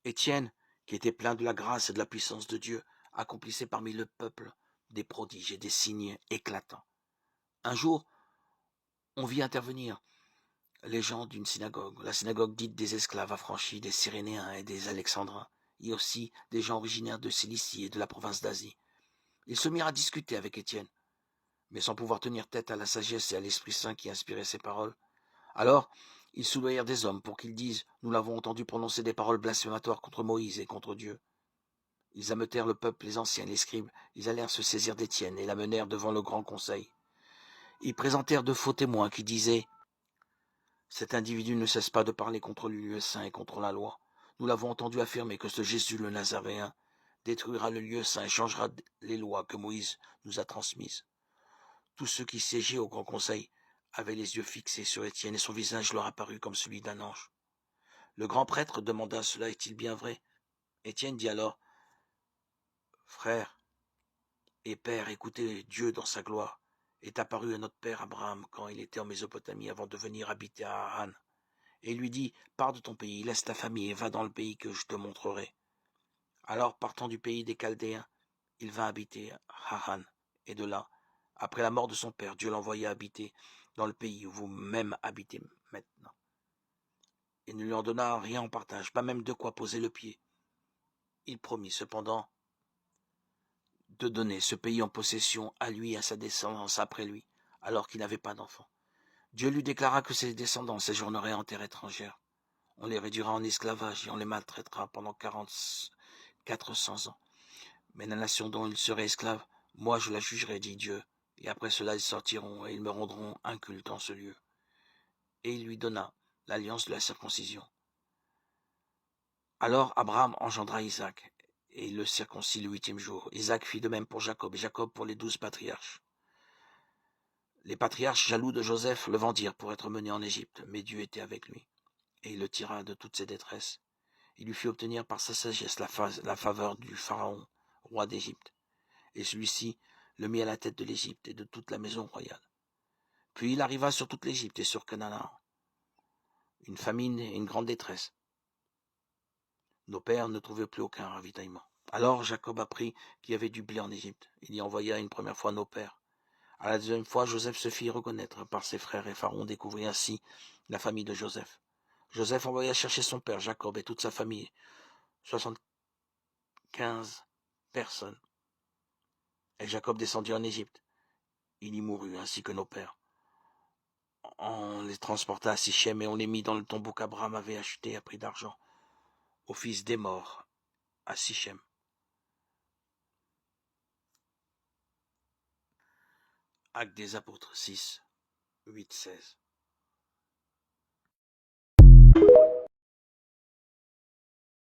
Étienne, qui était plein de la grâce et de la puissance de Dieu, accomplissait parmi le peuple des prodiges et des signes éclatants. Un jour, on vit intervenir les gens d'une synagogue, la synagogue dite des esclaves affranchis, des Cyrénéens et des Alexandrins, et aussi des gens originaires de Cilicie et de la province d'Asie. Ils se mirent à discuter avec Étienne, mais sans pouvoir tenir tête à la sagesse et à l'Esprit Saint qui inspiraient ces paroles. Alors, ils soudoyèrent des hommes pour qu'ils disent « Nous l'avons entendu prononcer des paroles blasphématoires contre Moïse et contre Dieu. » Ils ameutèrent le peuple, les anciens, les scribes. Ils allèrent se saisir d'Étienne et l'amenèrent devant le grand conseil. Ils présentèrent de faux témoins qui disaient « Cet individu ne cesse pas de parler contre le lieu saint et contre la loi. Nous l'avons entendu affirmer que ce Jésus le Nazaréen détruira le lieu saint et changera les lois que Moïse nous a transmises. » Tous ceux qui siégeaient au grand conseil avaient les yeux fixés sur Étienne et son visage leur apparut comme celui d'un ange. Le grand prêtre demanda « Cela est-il bien vrai ?» Étienne dit alors « Frère et père, écoutez, Dieu dans sa gloire est apparu à notre père Abraham quand il était en Mésopotamie avant de venir habiter à Haran. Et il lui dit « Pars de ton pays, laisse ta famille et va dans le pays que je te montrerai. » Alors, partant du pays des Chaldéens, il vint habiter à Haran. Et de là, après la mort de son père, Dieu l'envoya habiter dans le pays où vous-même habitez maintenant. Il ne lui en donna rien en partage, pas même de quoi poser le pied. Il promit cependant de donner ce pays en possession à lui et à sa descendance après lui, alors qu'il n'avait pas d'enfant. Dieu lui déclara que ses descendants séjourneraient en terre étrangère. On les réduira en esclavage et on les maltraitera pendant 400 ans. Mais la nation dont ils seraient esclaves, moi je la jugerai, dit Dieu, et après cela ils sortiront et ils me rendront un culte en ce lieu. Et il lui donna l'alliance de la circoncision. Alors Abraham engendra Isaac, et il le circoncit le 8e jour. Isaac fit de même pour Jacob, et Jacob pour les 12 patriarches. Les patriarches, jaloux de Joseph, le vendirent pour être mené en Égypte, mais Dieu était avec lui, et il le tira de toutes ses détresses. Il lui fit obtenir par sa sagesse la faveur du Pharaon, roi d'Égypte, et celui-ci le mit à la tête de l'Égypte et de toute la maison royale. Puis il arriva sur toute l'Égypte et sur Canaan une famine et une grande détresse. Nos pères ne trouvaient plus aucun ravitaillement. Alors Jacob apprit qu'il y avait du blé en Égypte. Il y envoya une première fois nos pères. À la deuxième fois, Joseph se fit reconnaître par ses frères et Pharaon découvrit ainsi la famille de Joseph. Joseph envoya chercher son père Jacob et toute sa famille, 75 personnes. Et Jacob descendit en Égypte. Il y mourut ainsi que nos pères. On les transporta à Sichem et on les mit dans le tombeau qu'Abraham avait acheté à prix d'argent au fils d'Émor à Sichem. Actes des apôtres 6, 8, 16.